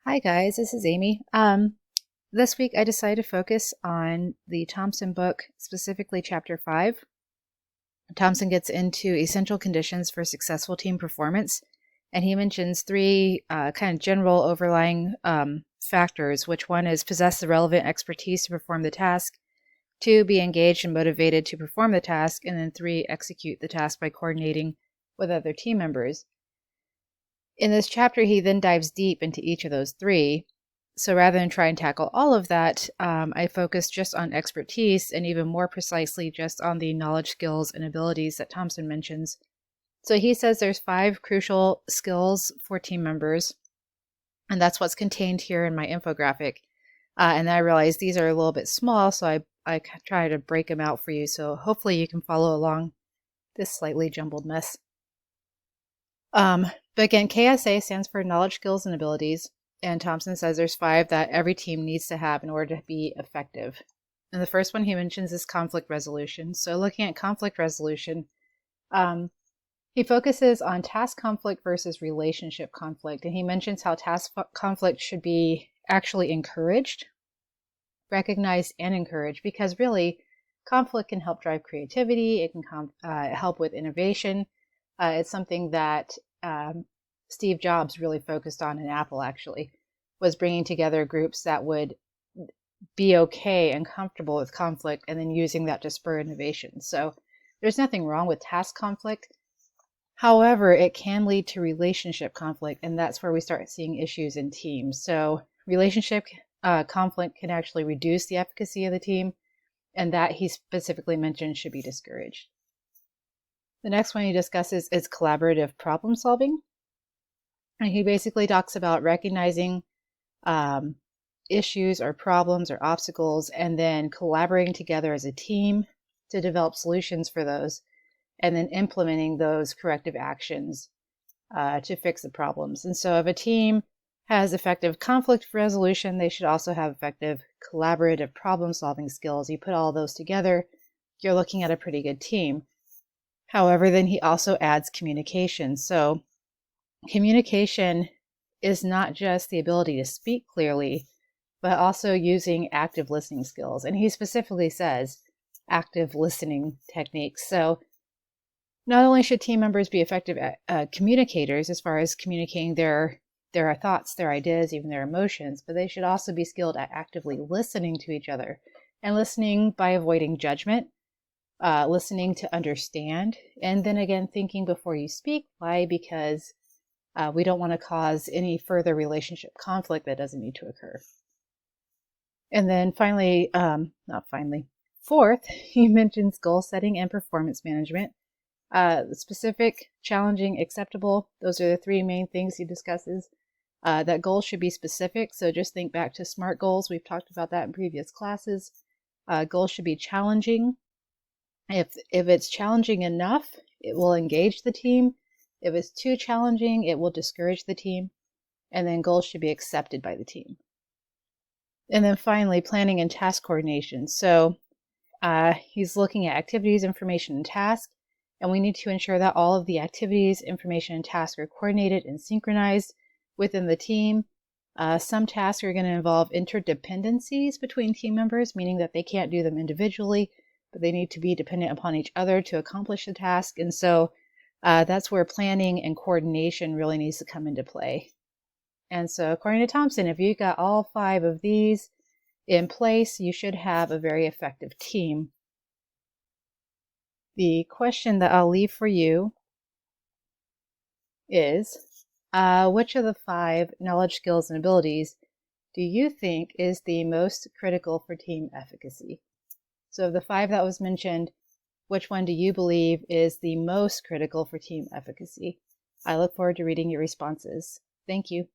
Hi guys, this is Amy. This week I decided to focus on the Thompson book, specifically chapter 5. Thompson gets into essential conditions for successful team performance, and he mentions three kind of general overlying factors, which one is possess the relevant expertise to perform the task, 2, be engaged and motivated to perform the task, and then 3, execute the task by coordinating with other team members. In this chapter, he then dives deep into each of those three. So rather than try and tackle all of that, I focus just on expertise and even more precisely just on the knowledge, skills, and abilities that Thompson mentions. So he says there's 5 crucial skills for team members, and that's what's contained here in my infographic. And I realize these are a little bit small, so I try to break them out for you. So hopefully you can follow along this slightly jumbled mess. But again, KSA stands for knowledge, skills, and abilities. And Thompson says there's 5 that every team needs to have in order to be effective. And the first one he mentions is conflict resolution. So looking at conflict resolution, he focuses on task conflict versus relationship conflict. And he mentions how task conflict should be actually encouraged, recognized, and encouraged, because really conflict can help drive creativity. It can help with innovation. It's something that Steve Jobs really focused on in Apple, actually, was bringing together groups that would be okay and comfortable with conflict and then using that to spur innovation. So there's nothing wrong with task conflict. However, it can lead to relationship conflict, and that's where we start seeing issues in teams. So relationship conflict can actually reduce the efficacy of the team, and that he specifically mentioned should be discouraged. The next one he discusses is collaborative problem solving. And he basically talks about recognizing issues or problems or obstacles and then collaborating together as a team to develop solutions for those and then implementing those corrective actions to fix the problems. And so if a team has effective conflict resolution, they should also have effective collaborative problem solving skills. You put all those together, you're looking at a pretty good team. However, then he also adds communication. So communication is not just the ability to speak clearly, but also using active listening skills. And he specifically says active listening techniques. So not only should team members be effective communicators as far as communicating their thoughts, their ideas, even their emotions, but they should also be skilled at actively listening to each other and listening by avoiding judgment. Listening to understand, and then again, thinking before you speak. Why? Because we don't want to cause any further relationship conflict that doesn't need to occur. And then finally, fourth, he mentions goal setting and performance management. Specific, challenging, acceptable. Those are the 3 main things he discusses. That goals should be specific. So just think back to SMART goals. We've talked about that in previous classes. Goals should be challenging. If it's challenging enough, it will engage the team. If it's too challenging, it will discourage the team. And then goals should be accepted by the team. And then finally, planning and task coordination. So he's looking at activities, information, and tasks. And we need to ensure that all of the activities, information, and tasks are coordinated and synchronized within the team. Some tasks are going to involve interdependencies between team members, meaning that they can't do them individually, but they need to be dependent upon each other to accomplish the task. And so that's where planning and coordination really needs to come into play. And so according to Thompson, if you got all 5 of these in place, you should have a very effective team. The question that I'll leave for you is, which of the 5 knowledge, skills, and abilities do you think is the most critical for team efficacy? So of the 5 that was mentioned, which one do you believe is the most critical for team efficacy? I look forward to reading your responses. Thank you.